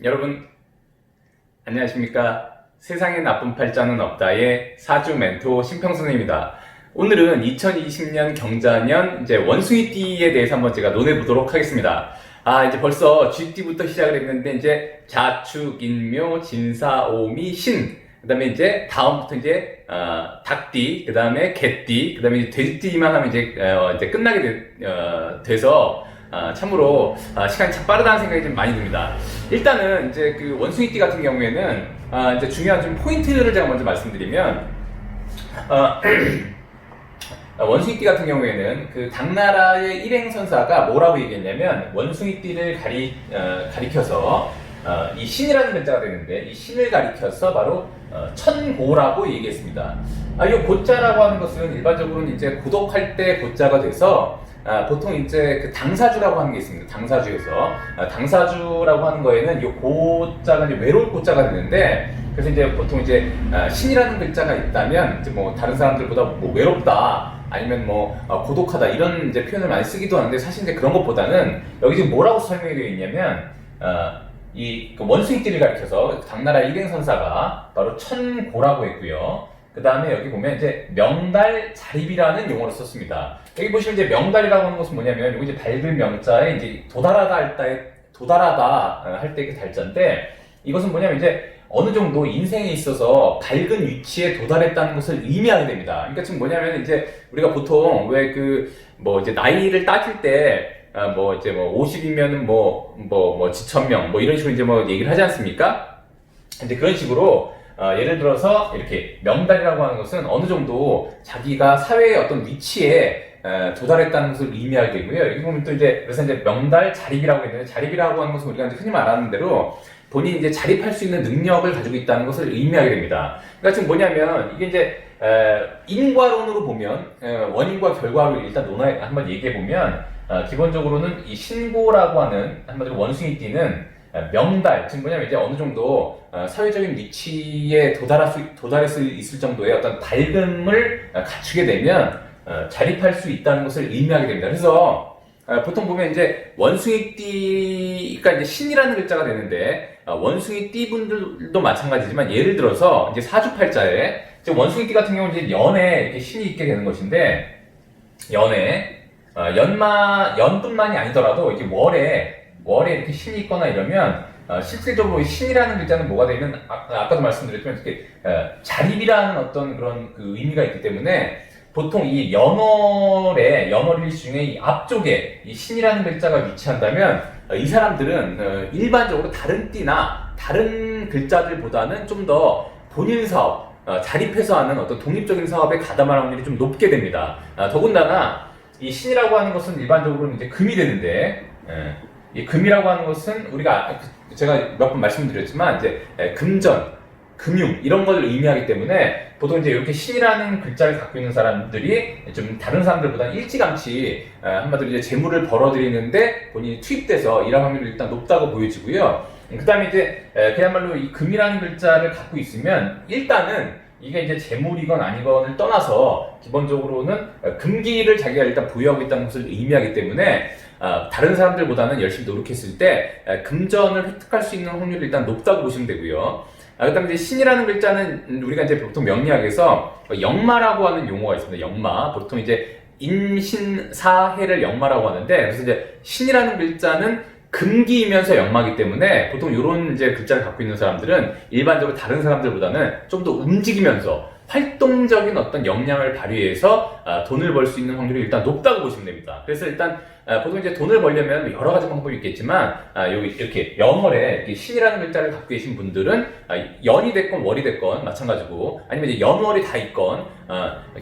여러분 안녕하십니까? 세상에 나쁜 팔자는 없다의 사주 멘토 신평선입니다. 오늘은 2020년 경자년 이제 원숭이띠에 대해서 한번 제가 논해보도록 하겠습니다. 이제 벌써 쥐띠부터 시작을 했는데 이제 자축, 인묘, 진사, 오미, 신, 그다음에 이제 다음부터 이제 닭띠, 그다음에 개띠, 그다음에 돼지띠만 하면 이제 끝나게 돼서 참으로 시간이 참 빠르다는 생각이 좀 많이 듭니다. 일단은 이제 그 원숭이띠 같은 경우에는 이제 중요한 좀 포인트를 제가 먼저 말씀드리면 원숭이띠 같은 경우에는 그 당나라의 일행선사가 뭐라고 얘기했냐면 원숭이띠를 가리켜서 이 신이라는 글자가 되는데 이 신을 가리켜서 바로 천고라고 얘기했습니다. 이 고자라고 하는 것은 일반적으로는 이제 고독할 때 고자가 돼서 보통 이제 그 당사주라고 하는 게 있습니다. 당사주에서 당사주라고 하는 거에는 이 고자가 이제 외로울 고자가 되는데 그래서 이제 보통 이제 신이라는 글자가 있다면 이제 뭐 다른 사람들보다 뭐 외롭다 아니면 뭐 고독하다 이런 이제 표현을 많이 쓰기도 하는데 사실 이제 그런 것보다는 여기 지금 뭐라고 설명이 되어 있냐면 이 원숭이띠를 가리켜서 당나라 일행선사가 바로 천고라고 했고요. 그 다음에 여기 보면 이제 명달 자립이라는 용어를 썼습니다. 여기 보시면 이제 명달이라고 하는 것은 뭐냐면 여기 이제 밝은 명자에 이제 도달하다 할 때 그 달자인데 이것은 뭐냐면 이제 어느 정도 인생에 있어서 밝은 위치에 도달했다는 것을 의미하게 됩니다. 그러니까 지금 뭐냐면 이제 우리가 보통 왜 뭐 이제 나이를 따질 때 뭐 이제 뭐 50이면은 뭐 지천명 뭐 이런 식으로 이제 뭐 얘기를 하지 않습니까? 근데 그런 식으로 예를 들어서 이렇게 명달이라고 하는 것은 어느 정도 자기가 사회의 어떤 위치에 도달했다는 것을 의미하게 되고요. 여기 보면 또 이제 그래서 이제 명달 자립이라고 했는데 자립이라고 하는 것은 우리가 이제 흔히 말하는 대로 본인이 이제 자립할 수 있는 능력을 가지고 있다는 것을 의미하게 됩니다. 그러니까 지금 뭐냐면 이게 이제 인과론으로 보면 원인과 결과를 일단 한번 얘기해 보면 기본적으로는 이 신고라고 하는 한마디로 원숭이띠는 명달, 지금 뭐냐면 이제 어느 정도 사회적인 위치에 도달할 수 있을 정도의 어떤 밝음을 갖추게 되면 자립할 수 있다는 것을 의미하게 됩니다. 그래서 보통 보면 이제 원숭이띠가 이제 신이라는 글자가 되는데 원숭이띠 분들도 마찬가지지만 예를 들어서 이제 사주팔자에 원숭이띠 같은 경우는 이제 연에 이렇게 신이 있게 되는 것인데 연에 연뿐만이 아니더라도 이게 월에 이렇게 신이 있거나 이러면 실질적으로 신이라는 글자는 뭐가 되면 아까도 말씀드렸지만 이렇게 자립이라는 어떤 그런 그 의미가 있기 때문에 보통 이 연월일 중에 이 앞쪽에 이 신이라는 글자가 위치한다면 이 사람들은 일반적으로 다른 띠나 다른 글자들보다는 좀 더 본인 사업 자립해서 하는 어떤 독립적인 사업에 가담할 확률이 좀 높게 됩니다. 더군다나 이 신이라고 하는 것은 일반적으로는 이제 금이 되는데 이 금이라고 하는 것은 우리가 제가 몇 번 말씀드렸지만 이제 금전, 금융 이런 걸 의미하기 때문에 보통 이제 이렇게 신이라는 글자를 갖고 있는 사람들이 좀 다른 사람들보다 일찌감치 한마디로 이제 재물을 벌어들이는데 본인이 투입돼서 일할 확률이 일단 높다고 보여지고요. 그 다음에 이제 그야말로 이 금이라는 글자를 갖고 있으면 일단은 이게 이제 재물이건 아니건을 떠나서 기본적으로는 금기를 자기가 일단 보유하고 있다는 것을 의미하기 때문에 다른 사람들보다는 열심히 노력했을 때 금전을 획득할 수 있는 확률이 일단 높다고 보시면 되고요. 그다음에 이제 신이라는 글자는 우리가 이제 보통 명리학에서 역마라고 하는 용어가 있습니다. 역마. 보통 이제 임신사해를 역마라고 하는데 그래서 이제 신이라는 글자는 금기이면서 역마기 때문에 보통 이런 이제 글자를 갖고 있는 사람들은 일반적으로 다른 사람들보다는 좀 더 움직이면서 활동적인 어떤 역량을 발휘해서 돈을 벌 수 있는 확률이 일단 높다고 보시면 됩니다. 그래서 일단 보통 이제 돈을 벌려면 여러 가지 방법이 있겠지만 여기 이렇게 연월에 이렇게 신이라는 글자를 갖고 계신 분들은 연이 됐건 월이 됐건 마찬가지고 아니면 이제 연월이 다 있건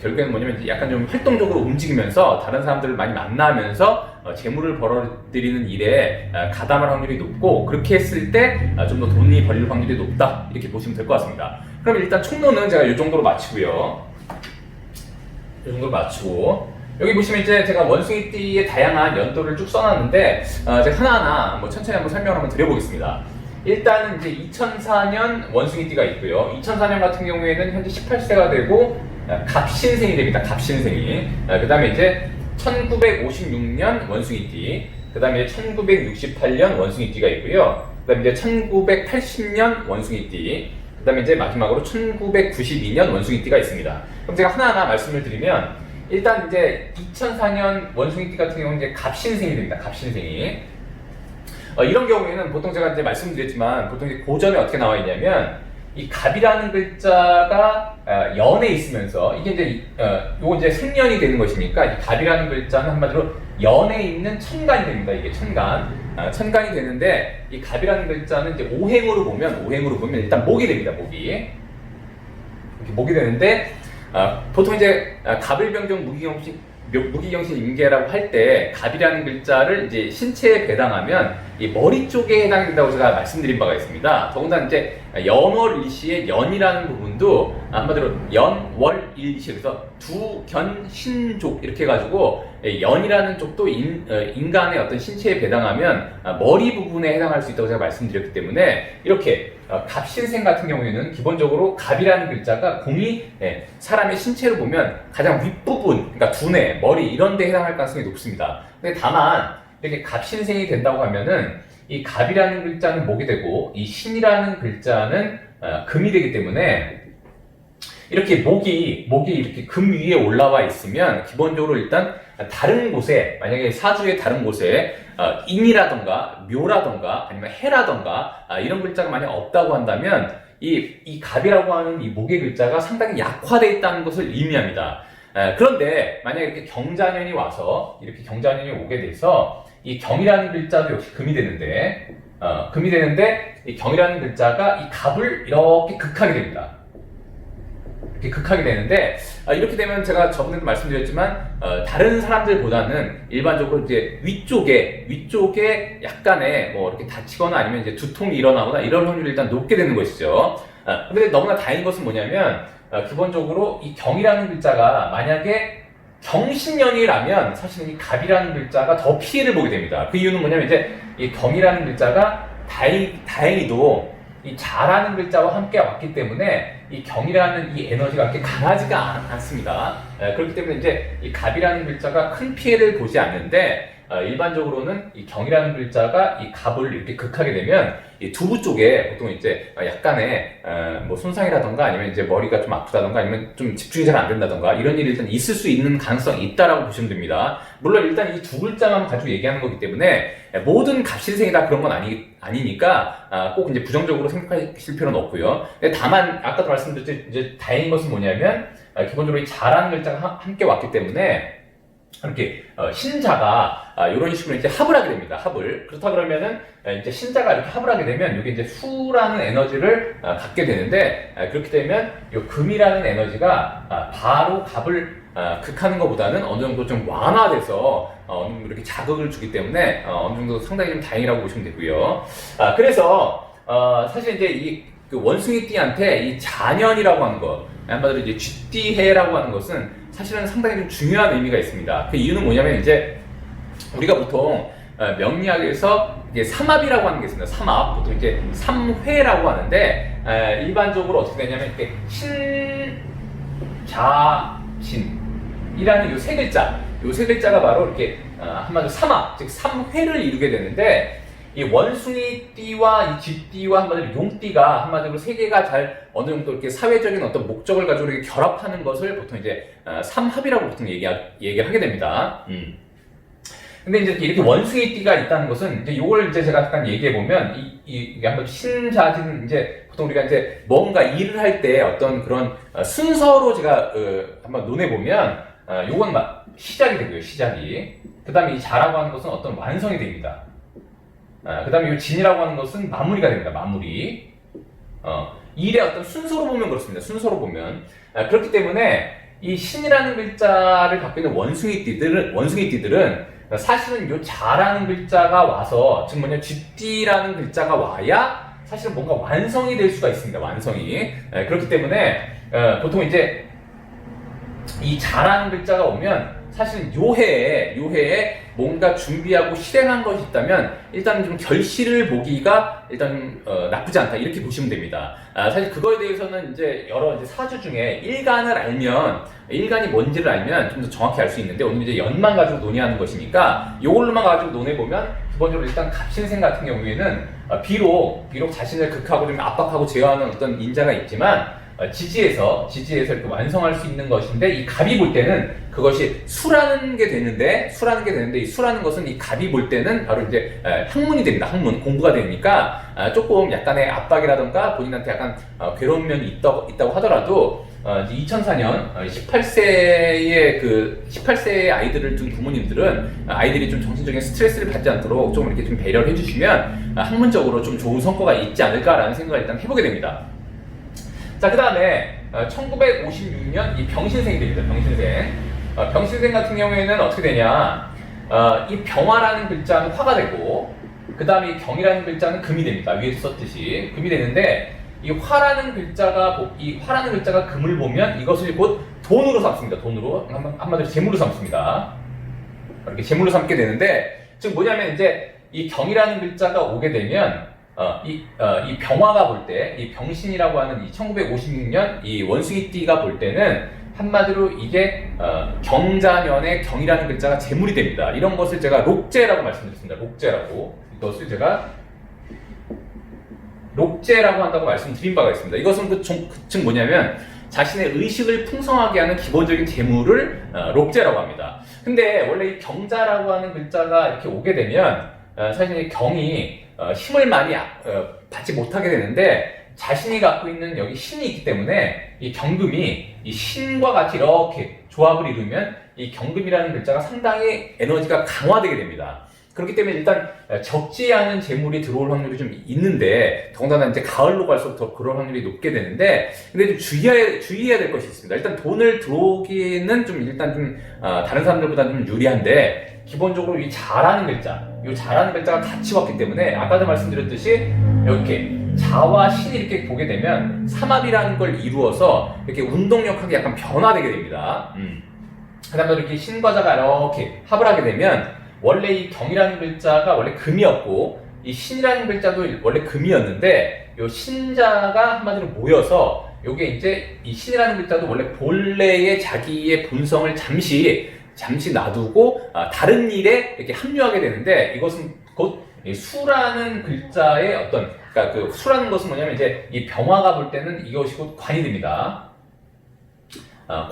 결국에는 뭐냐면 이제 약간 좀 활동적으로 움직이면서 다른 사람들을 많이 만나면서 재물을 벌어들이는 일에 가담할 확률이 높고 그렇게 했을 때 좀 더 돈이 벌릴 확률이 높다 이렇게 보시면 될 것 같습니다. 그럼 일단 총론은 제가 이 정도로 마치고요. 이 정도로 마치고 여기 보시면 이제 제가 원숭이띠의 다양한 연도를 쭉 써놨는데 제가 하나하나 뭐 천천히 한번 설명을 한번 드려보겠습니다. 일단은 이제 2004년 원숭이띠가 있고요. 2004년 같은 경우에는 현재 18세가 되고 갑신생이 됩니다. 갑신생이. 그 다음에 이제 1956년 원숭이띠, 그 다음에 1968년 원숭이띠가 있고요. 그다음에 이제 1980년 원숭이띠, 그다음에 이제 마지막으로 1992년 원숭이띠가 있습니다. 그럼 제가 하나하나 말씀을 드리면, 일단 이제 2004년 원숭이띠 같은 경우는 이제 갑신생이 됩니다. 갑신생이. 이런 경우에는 보통 제가 이제 말씀드렸지만, 보통 이제 고전에 어떻게 나와 있냐면, 이 갑이라는 글자가 연에 있으면서, 이게 이제 요거 이제 생년이 되는 것이니까, 이 갑이라는 글자는 한마디로 연에 있는 천간이 됩니다. 이게 천간. 천간이 되는데, 이 갑이라는 글자는 이제 오행으로 보면 일단 목이 됩니다. 목이. 이렇게 목이 되는데, 보통 이제 갑을병정 무기경신 임계라고 할 때 갑이라는 글자를 이제 신체에 배당하면 이 머리 쪽에 해당된다고 제가 말씀드린 바가 있습니다. 더군다나 이제 연월일시의 연이라는 부분도 한마디로 연월일시, 그래서 두견신족 이렇게 해가지고 연이라는 쪽도 인간의 어떤 신체에 배당하면 머리 부분에 해당할 수 있다고 제가 말씀드렸기 때문에, 이렇게 갑신생 같은 경우에는 기본적으로 갑이라는 글자가 공이 사람의 신체로 보면 가장 윗부분, 그러니까 두뇌, 머리 이런 데 해당할 가능성이 높습니다. 근데 다만 이렇게 갑신생이 된다고 하면은 이 갑이라는 글자는 목이 되고 이 신이라는 글자는 금이 되기 때문에, 이렇게 목이 이렇게 금 위에 올라와 있으면 기본적으로 일단 다른 곳에, 만약에 사주의 다른 곳에 인이라던가 묘라던가 아니면 해라던가 이런 글자가 만약 없다고 한다면 이 갑이라고 하는 이 목의 글자가 상당히 약화되어 있다는 것을 의미합니다. 그런데 만약에 이렇게 경자년이 와서 이렇게 경자년이 오게 돼서 이 경이라는 글자도 역시 금이 되는데 이 경이라는 글자가 이 갑을 이렇게 극하게 됩니다. 이렇게 극하게 되는데, 이렇게 되면 제가 저번에도 말씀드렸지만 다른 사람들보다는 일반적으로 이제 위쪽에 약간의 뭐 이렇게 다치거나 아니면 이제 두통이 일어나거나 이런 확률이 일단 높게 되는 것이죠. 근데 너무나 다행인 것은 뭐냐면, 기본적으로 이 경이라는 글자가 만약에 경신년이라면 사실은 이 갑이라는 글자가 더 피해를 보게 됩니다. 그 이유는 뭐냐면, 이제 이 경이라는 글자가 다행히도 이 자라는 글자와 함께 왔기 때문에 이 경이라는 이 에너지가 그렇게 강하지가 않습니다. 그렇기 때문에 이제 이 갑이라는 글자가 큰 피해를 보지 않는데, 일반적으로는 이 경이라는 글자가 이 갑을 이렇게 극하게 되면 이 두부 쪽에 보통 이제 약간의 뭐 손상이라던가 아니면 이제 머리가 좀 아프다던가 아니면 좀 집중이 잘 안 된다던가 이런 일이 일단 있을 수 있는 가능성이 있다라고 보시면 됩니다. 물론 일단 이 두 글자만 가지고 얘기하는 거기 때문에 모든 갑신생이다 그런 건 아니니까 꼭 이제 부정적으로 생각하실 필요는 없고요. 다만 아까도 말씀드렸듯이 이제 다행인 것은 뭐냐면, 기본적으로 이 자라는 글자가 함께 왔기 때문에 이렇게 신자가 이런 식으로 이제 합을 하게 됩니다. 합을. 그렇다 그러면은 이제 신자가 이렇게 합을 하게 되면 이게 이제 수라는 에너지를 갖게 되는데, 그렇게 되면 이 금이라는 에너지가 바로 갑을 극하는 것보다는 어느 정도 좀 완화돼서 어느 정도 이렇게 자극을 주기 때문에 어느 정도 상당히 좀 다행이라고 보시면 되고요. 그래서 사실 이제 그 원숭이띠한테 이 자년이라고 하는 것, 한마디로 이제 쥐띠해라고 하는 것은 사실은 상당히 좀 중요한 의미가 있습니다. 그 이유는 뭐냐면, 이제 우리가 보통 명리학에서 이제 삼합이라고 하는 게 있습니다. 삼합, 보통 이제 삼회라고 하는데, 일반적으로 어떻게 되냐면 이렇게 신, 자, 신이라는 요 세 글자가 바로 이렇게 한마디로 삼합, 즉 삼회를 이루게 되는데, 이 원숭이띠와 이 쥐띠와 한마디로 용띠가 한마디로 세 개가 잘 어느 정도 이렇게 사회적인 어떤 목적을 가지고 이렇게 결합하는 것을 보통 이제 삼합이라고 보통 얘기를 하게 됩니다. 근데 이제 이렇게 원숭이띠가 있다는 것은 이제 요걸 이제 제가 잠깐 얘기해 보면 이게 한번 신자진, 이제 보통 우리가 이제 뭔가 일을 할 때 어떤 그런 순서로 제가 한번 논해 보면 요건 시작이 되고요. 시작이. 그다음에 이 자라고 하는 것은 어떤 완성이 됩니다. 그 다음에 이 진이라고 하는 것은 마무리가 됩니다. 마무리. 일의 어떤 순서로 보면 그렇습니다. 순서로 보면. 그렇기 때문에 이 신이라는 글자를 갖고 있는 원숭이띠들은 사실은 이 자라는 글자가 와서, 즉 뭐냐, 쥐띠라는 글자가 와야 사실은 뭔가 완성이 될 수가 있습니다. 완성이. 그렇기 때문에 보통 이제 이 자라는 글자가 오면 사실 요해에 뭔가 준비하고 실행한 것이 있다면 일단 좀 결실을 보기가 일단 나쁘지 않다, 이렇게 보시면 됩니다. 사실 그거에 대해서는 이제 여러 이제 사주 중에 일간이 뭔지를 알면 좀 더 정확히 알 수 있는데, 오늘 이제 연만 가지고 논의하는 것이니까 이걸로만 가지고 논해보면 기본적으로 일단 갑신생 같은 경우에는 비록 자신을 극하고 좀 압박하고 제어하는 어떤 인자가 있지만 지지에서 이렇게 완성할 수 있는 것인데, 이 갑이 볼 때는 그것이 수라는 게 되는데 이 수라는 것은 이 갑이 볼 때는 바로 이제 학문이 됩니다. 학문, 공부가 되니까 조금 약간의 압박이라던가 본인한테 약간 괴로운 면이 있다고 하더라도 2004년 18세의 아이들을 둔 부모님들은 아이들이 좀 정신적인 스트레스를 받지 않도록 좀 이렇게 좀 배려를 해주시면 학문적으로 좀 좋은 성과가 있지 않을까라는 생각을 일단 해보게 됩니다. 자, 그 다음에 1956년 이 병신생이 됩니다. 병신생 같은 경우에는 어떻게 되냐, 이 병화라는 글자는 화가 되고, 그 다음에 이 경이라는 글자는 금이 됩니다. 위에서 썼듯이 금이 되는데, 이 화라는 글자가 금을 보면 이것을 곧 돈으로 삼습니다. 돈으로, 한마디로 재물로 삼습니다. 이렇게 재물로 삼게 되는데, 즉 뭐냐면 이제 이 경이라는 글자가 오게 되면 이 병화가 볼 때, 이 병신이라고 하는 이 1956년 이 원숭이띠가 볼 때는 한마디로 이게 경자년의 경이라는 글자가 재물이 됩니다. 이런 것을 제가 록제라고 말씀드렸습니다. 이것을 제가 록제라고 한다고 말씀드린 바가 있습니다. 이것은 즉 뭐냐면 자신의 의식을 풍성하게 하는 기본적인 재물을 록제라고 합니다. 근데 원래 이 경자라고 하는 글자가 이렇게 오게 되면 사실 이 경이 힘을 많이 받지 못하게 되는데, 자신이 갖고 있는 여기 신이 있기 때문에 이 경금이 이 신과 같이 이렇게 조합을 이루면 이 경금이라는 글자가 상당히 에너지가 강화되게 됩니다. 그렇기 때문에 일단 적지 않은 재물이 들어올 확률이 좀 있는데, 더군다나 이제 가을로 갈수록 더 그럴 확률이 높게 되는데, 근데 좀 주의해야 될 것이 있습니다. 일단 돈을 들어오기는 좀 다른 사람들보다 좀 유리한데, 기본적으로 이 자라는 글자가 같이 왔기 때문에 아까도 말씀드렸듯이 이렇게 자와 신이 이렇게 보게 되면 삼합이라는 걸 이루어서 이렇게 운동력하게 약간 변화되게 됩니다. 그 다음에 이렇게 신과 자가 이렇게 합을 하게 되면, 원래 이 경이라는 글자가 원래 금이었고 이 신이라는 글자도 원래 금이었는데, 이 신자가 한마디로 모여서 요게 이제 이 신이라는 글자도 원래 본래의 자기의 본성을 잠시 놔두고 다른 일에 이렇게 합류하게 되는데, 이것은 곧 수라는 글자의 그러니까 그 수라는 것은 뭐냐면 이제 이 병화가 볼 때는 이것이 곧 관이 됩니다.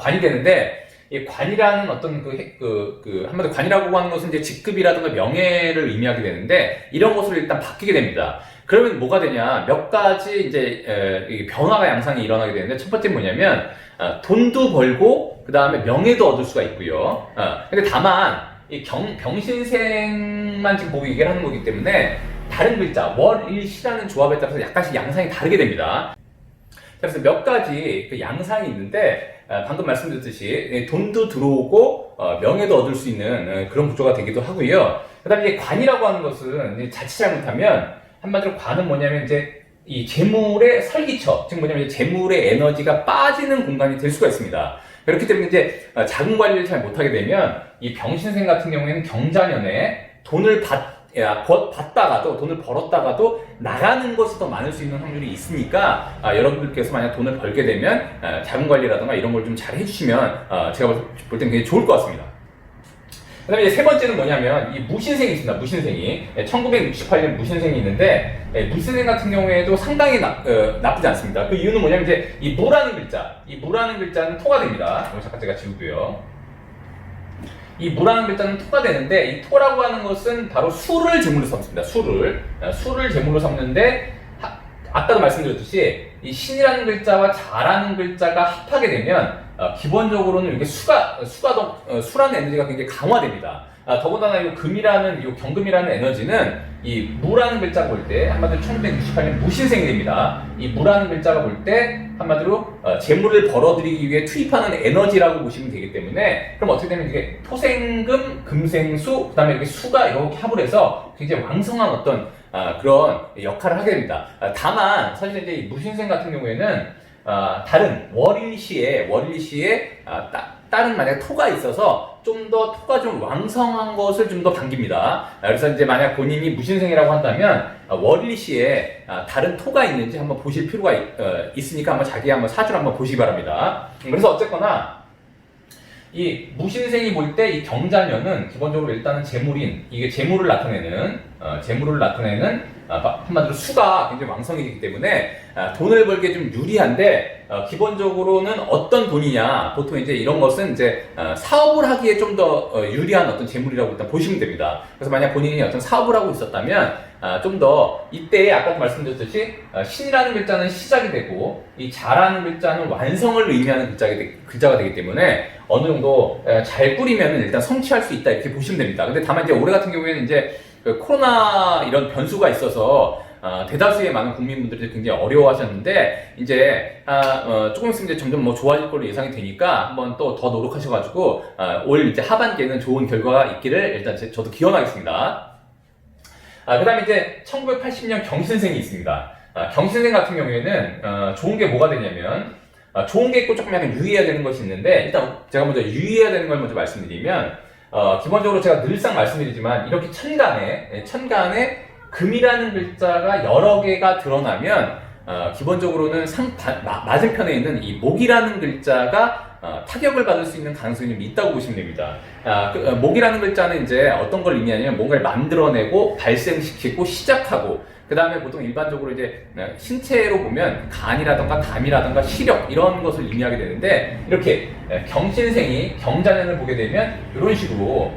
관이 되는데, 이 관이라는 한마디로 관이라고 하는 것은 이제 직급이라든가 명예를 의미하게 되는데, 이런 것으로 일단 바뀌게 됩니다. 그러면 뭐가 되냐, 몇 가지 이제 변화가 양상이 일어나게 되는데, 첫 번째 뭐냐면 돈도 벌고 그 다음에 명예도 얻을 수가 있고요. 근데 다만 이 병신생만 지금 보고 얘기를 하는 거기 때문에 다른 글자 월일시라는 조합에 따라서 약간씩 양상이 다르게 됩니다. 그래서 몇 가지 그 양상이 있는데, 방금 말씀드렸듯이 돈도 들어오고 명예도 얻을 수 있는 그런 구조가 되기도 하고요. 그 다음에 관이라고 하는 것은 자칫 잘못하면 한마디로 관은 뭐냐면 이제 이 재물의 설기처, 즉 뭐냐면 이제 재물의 에너지가 빠지는 공간이 될 수가 있습니다. 그렇기 때문에 이제 자금 관리를 잘 못하게 되면 이 병신생 같은 경우에는 경자년에 돈을 벌었다가도 나가는 것이 더 많을 수 있는 확률이 있으니까, 여러분들께서 만약 돈을 벌게 되면 자금 관리라든가 이런 걸 좀 잘 해주시면 제가 볼 땐 굉장히 좋을 것 같습니다. 그 다음에 이제 세 번째는 뭐냐면 이 무신생이 있습니다. 1968년 무신생이 있는데, 무신생 같은 경우에도 상당히 나쁘지 않습니다. 그 이유는 뭐냐면 이제 이 무라는 글자는 토가 됩니다. 잠깐 제가 지우고요. 이 무라는 글자는 토가 되는데, 이 토라고 하는 것은 바로 수를 제물로 삼습니다. 수를 제물로 삼는데, 아까도 말씀드렸듯이 이 신이라는 글자와 자라는 글자가 합하게 되면 기본적으로는 이렇게 수라는 에너지가 굉장히 강화됩니다. 더군다나 이 경금이라는 에너지는 이 무라는 글자 볼 때 한마디로 1968년 무신생이 됩니다. 이 무라는 글자가 볼 때 한마디로 재물을 벌어들이기 위해 투입하는 에너지라고 보시면 되기 때문에, 그럼 어떻게 되면 이게 토생금, 금생수, 그 다음에 이렇게 수가 이렇게 합을 해서 굉장히 왕성한 그런 역할을 하게 됩니다. 다만 사실 이제 이 무신생 같은 경우에는 다른 월일시에 다른 만약 토가 있어서 좀 더 토가 좀 왕성한 것을 좀 더 반깁니다. 그래서 이제 만약 본인이 무신생이라고 한다면 월일시에 다른 토가 있는지 한번 보실 필요가 있으니까 한번 사주를 한번 보시기 바랍니다. 그래서 어쨌거나 이 무신생이 볼 때 이 경자년은 기본적으로 일단은 재물인, 이게 재물을 나타내는 한마디로 수가 굉장히 왕성이기 때문에 돈을 벌기에 좀 유리한데, 기본적으로는 어떤 돈이냐, 보통 이제 이런 것은 이제 사업을 하기에 좀 더 유리한 어떤 재물이라고 일단 보시면 됩니다. 그래서 만약 본인이 어떤 사업을 하고 있었다면 좀 더 이때 아까도 말씀드렸듯이 신이라는 글자는 시작이 되고 이 자라는 글자는 완성을 의미하는 글자가 되기 때문에 어느 정도 잘 꾸리면 일단 성취할 수 있다, 이렇게 보시면 됩니다. 근데 다만 이제 올해 같은 경우에는 이제 코로나 이런 변수가 있어서 대다수의 많은 국민분들이 굉장히 어려워하셨는데, 이제 조금 있으면 이제 점점 뭐 좋아질 걸로 예상이 되니까 한번 또 더 노력하셔가지고 올 이제 하반기에는 좋은 결과가 있기를 일단 저도 기원하겠습니다. 그 다음에 이제 1980년 경신생이 있습니다. 경신생 같은 경우에는 좋은 게 뭐가 되냐면, 좋은 게 있고 조금 약간 유의해야 되는 것이 있는데, 일단 제가 먼저 유의해야 되는 걸 먼저 말씀드리면, 기본적으로 제가 늘상 말씀드리지만 이렇게 천간에 금이라는 글자가 여러 개가 드러나면 기본적으로는 맞은편에 있는 이 목이라는 글자가 타격을 받을 수 있는 가능성이 좀 있다고 보시면 됩니다. 목이라는 글자는 이제 어떤 걸 의미하냐면 뭔가를 만들어내고 발생시키고 시작하고, 그 다음에 보통 일반적으로 이제 신체로 보면 간이라던가 담이라던가 시력 이런 것을 의미하게 되는데, 이렇게 경신생이 경자년을 보게 되면 이런 식으로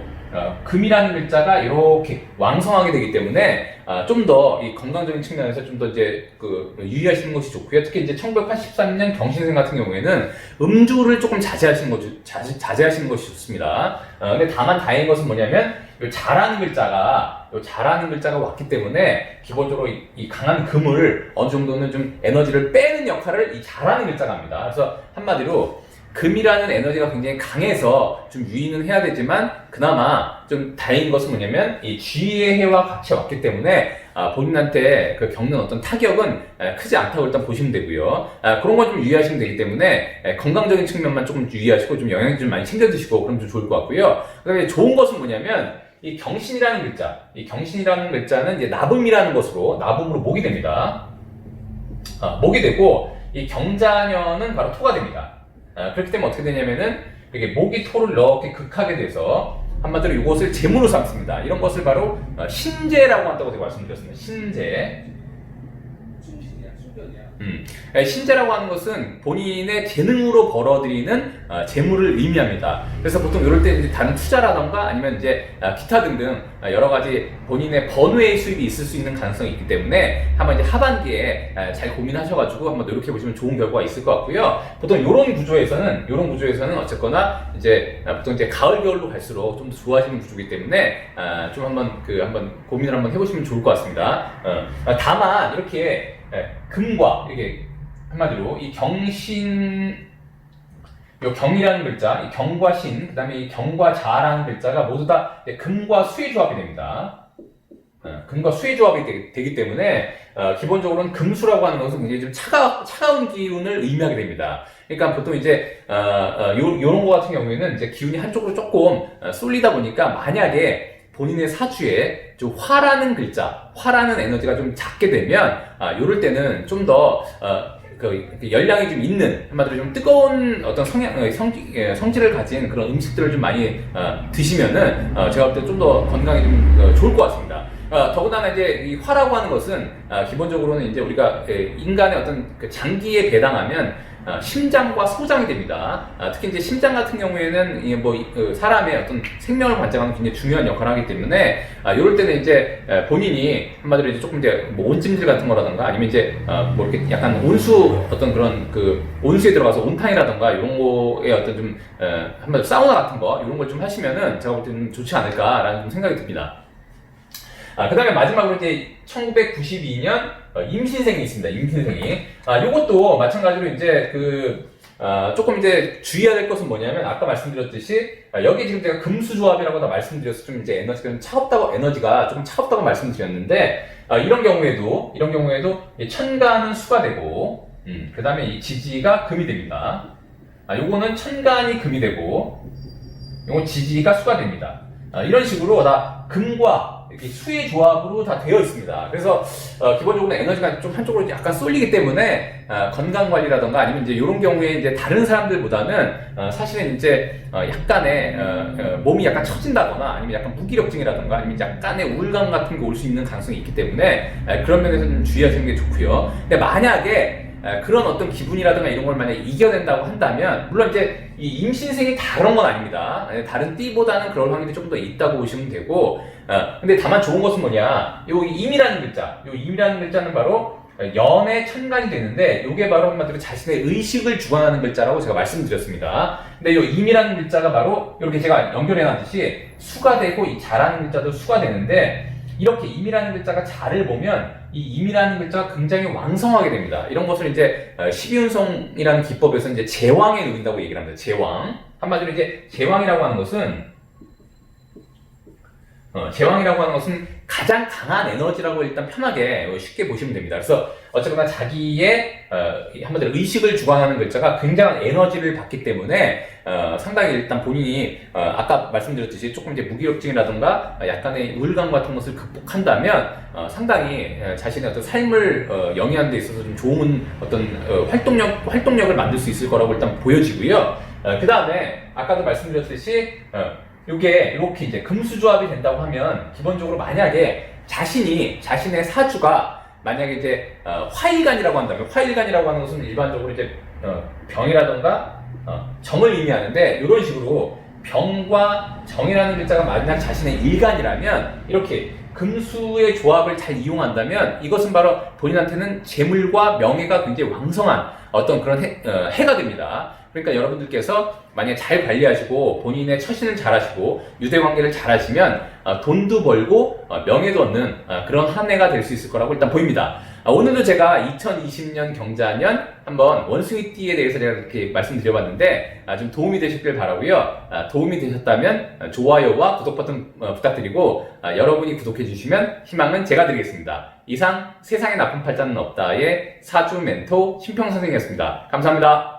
금이라는 글자가 이렇게 왕성하게 되기 때문에 좀 더 이 건강적인 측면에서 좀 더 이제 유의하시는 것이 좋고요. 특히 이제 1983년 경신생 같은 경우에는 음주를 조금 자제하시는 것이 좋습니다. 근데 다만 다행인 것은 뭐냐면 요 자라는 글자가 왔기 때문에 기본적으로 이 강한 금을 어느 정도는 좀 에너지를 빼는 역할을 이 자라는 글자가 합니다. 그래서 한마디로 금이라는 에너지가 굉장히 강해서 좀 유의는 해야 되지만, 그나마 좀 다행인 것은 뭐냐면 이 쥐의 해와 같이 왔기 때문에 본인한테 겪는 어떤 타격은 크지 않다고 일단 보시면 되고요. 그런 건 좀 유의하시면 되기 때문에 건강적인 측면만 조금 유의하시고 좀 영양제 좀 많이 챙겨 드시고 그러면 좀 좋을 것 같고요. 그다음에 좋은 것은 뭐냐면 이 경신이라는 글자는 이제 나붐이라는 것으로, 나붐으로 목이 됩니다. 목이 되고 이 경자년은 바로 토가 됩니다. 그렇기 때문에 어떻게 되냐면은 이게 목이 토를 이렇게 극하게 돼서 한마디로 이것을 재물로 삼습니다. 이런 것을 바로 신재라고 한다고 제가 말씀드렸습니다. 신재. 신재라고 하는 것은 본인의 재능으로 벌어들이는 재물을 의미합니다. 그래서 보통 이럴 때 이제 다른 투자라던가 아니면 이제 기타 등등 여러 가지 본인의 번외의 수입이 있을 수 있는 가능성이 있기 때문에 한번 이제 하반기에 잘 고민하셔가지고 한번 노력해 보시면 좋은 결과가 있을 것 같고요. 보통 이런 구조에서는 어쨌거나 이제 보통 이제 가을 겨울로 갈수록 좀 더 좋아지는 구조이기 때문에 좀 한번 고민을 한번 해보시면 좋을 것 같습니다. 다만 이렇게 금과 이게 한마디로 이 경이라는 글자, 이 경과 신, 그 다음에 이 경과 자라는 글자가 모두 다 금과 수의 조합이 됩니다. 금과 수의 조합이 되기 때문에 기본적으로는 금수라고 하는 것은 굉장히 좀 차가운 기운을 의미하게 됩니다. 그러니까 보통 이제 요런 거 같은 경우에는 이제 기운이 한쪽으로 조금 쏠리다 보니까, 만약에 본인의 사주에 좀 화라는 글자, 화라는 에너지가 좀 작게 되면 요럴 때는 좀 더 열량이 좀 있는, 한마디로 좀 뜨거운 어떤 성질을 가진 그런 음식들을 좀 많이 드시면은 제가 볼 때 좀 더 건강에 좀 좋을 것 같습니다. 더군다나 이제 이 화라고 하는 것은 기본적으로는 이제 우리가 인간의 어떤 장기에 배당하면 심장과 소장이 됩니다. 특히 이제 심장 같은 경우에는 사람의 어떤 생명을 관장하는 굉장히 중요한 역할을 하기 때문에 이럴 때는 이제 본인이 한마디로 이제 조금 이제 온찜질 같은 거라던가 아니면 이제 이렇게 약간 온수 어떤 그런 온수에 들어가서 온탕이라던가 이런 거에 어떤 좀 한마디로 사우나 같은 거 이런 걸 좀 하시면은 제가 볼 때는 좋지 않을까라는 좀 생각이 듭니다. 그 다음에 마지막으로 이제 1992년 임신생이 있습니다. 임신생이. 요것도 마찬가지로 이제 조금 이제 주의해야 될 것은 뭐냐면, 아까 말씀드렸듯이 여기 지금 제가 금수조합이라고 다 말씀드려서 좀 이제 에너지가 조금 차갑다고 말씀드렸는데, 이런 경우에도 천간은 수가 되고, 그 다음에 이 지지가 금이 됩니다. 요거는 천간이 금이 되고, 요건 지지가 수가 됩니다. 이런 식으로 다 금과 이렇게 수의 조합으로 다 되어 있습니다. 그래서 기본적으로 에너지가 좀 한쪽으로 약간 쏠리기 때문에 건강 관리라던가 아니면 이제 이런 경우에 이제 다른 사람들보다는 사실은 이제 약간의 몸이 약간 처진다거나 아니면 약간 무기력증이라던가 아니면 약간의 우울감 같은 게 올 수 있는 가능성이 있기 때문에 그런 면에서 좀 주의하시는 게 좋고요. 근데 만약에 그런 어떤 기분이라든가 이런 걸 만약에 이겨낸다고 한다면 물론 이제 이 임신생이 다른 건 아닙니다. 다른 띠보다는 그럴 확률이 조금 더 있다고 보시면 되고 근데 다만 좋은 것은 뭐냐 요 임이라는 글자 요 임이라는 글자는 바로 연의 천간이 되는데 이게 바로 한마디로 자신의 의식을 주관하는 글자라고 제가 말씀드렸습니다. 근데 이 임이라는 글자가 바로 이렇게 제가 연결해 놨듯이 수가 되고 이 자라는 글자도 수가 되는데 이렇게 임이라는 글자가 자를 보면 이 임이라는 글자가 굉장히 왕성하게 됩니다. 이런 것을 이제 12운송이라는 기법에서 이제 제왕에 놓인다고 얘기를 합니다. 제왕. 한마디로 이제 제왕이라고 하는 것은 가장 강한 에너지라고 일단 편하게 쉽게 보시면 됩니다. 그래서 어쨌거나 자기의 한마디로 의식을 주관하는 글자가 굉장한 에너지를 받기 때문에 상당히 일단 본인이 아까 말씀드렸듯이 조금 이제 무기력증이라든가 약간의 우울감 같은 것을 극복한다면 상당히 자신의 어떤 삶을 영위하는 데 있어서 좀 좋은 어떤 활동력을 만들 수 있을 거라고 일단 보여지고요. 그 다음에 아까도 말씀드렸듯이 요게 이렇게 이제 금수조합이 된다고 하면 기본적으로 만약에 자신의 사주가 만약에 이제 화일간이라고 한다면 화일간이라고 하는 것은 일반적으로 이제 병이라던가 정을 의미하는데 이런 식으로 병과 정이라는 글자가 만약 자신의 일간이라면 이렇게 금수의 조합을 잘 이용한다면 이것은 바로 본인한테는 재물과 명예가 굉장히 왕성한 어떤 그런 해가 됩니다. 그러니까 여러분들께서 만약에 잘 관리하시고 본인의 처신을 잘 하시고 유대관계를 잘 하시면 돈도 벌고 명예도 얻는 그런 한 해가 될 수 있을 거라고 일단 보입니다. 오늘도 제가 2020년 경자년 한번 원숭이띠에 대해서 제가 이렇게 말씀드려봤는데 좀 도움이 되셨길 바라고요. 도움이 되셨다면 좋아요와 구독 버튼 부탁드리고 여러분이 구독해 주시면 희망은 제가 드리겠습니다. 이상 세상에 나쁜 팔자는 없다의 사주 멘토 신평 선생이었습니다. 감사합니다.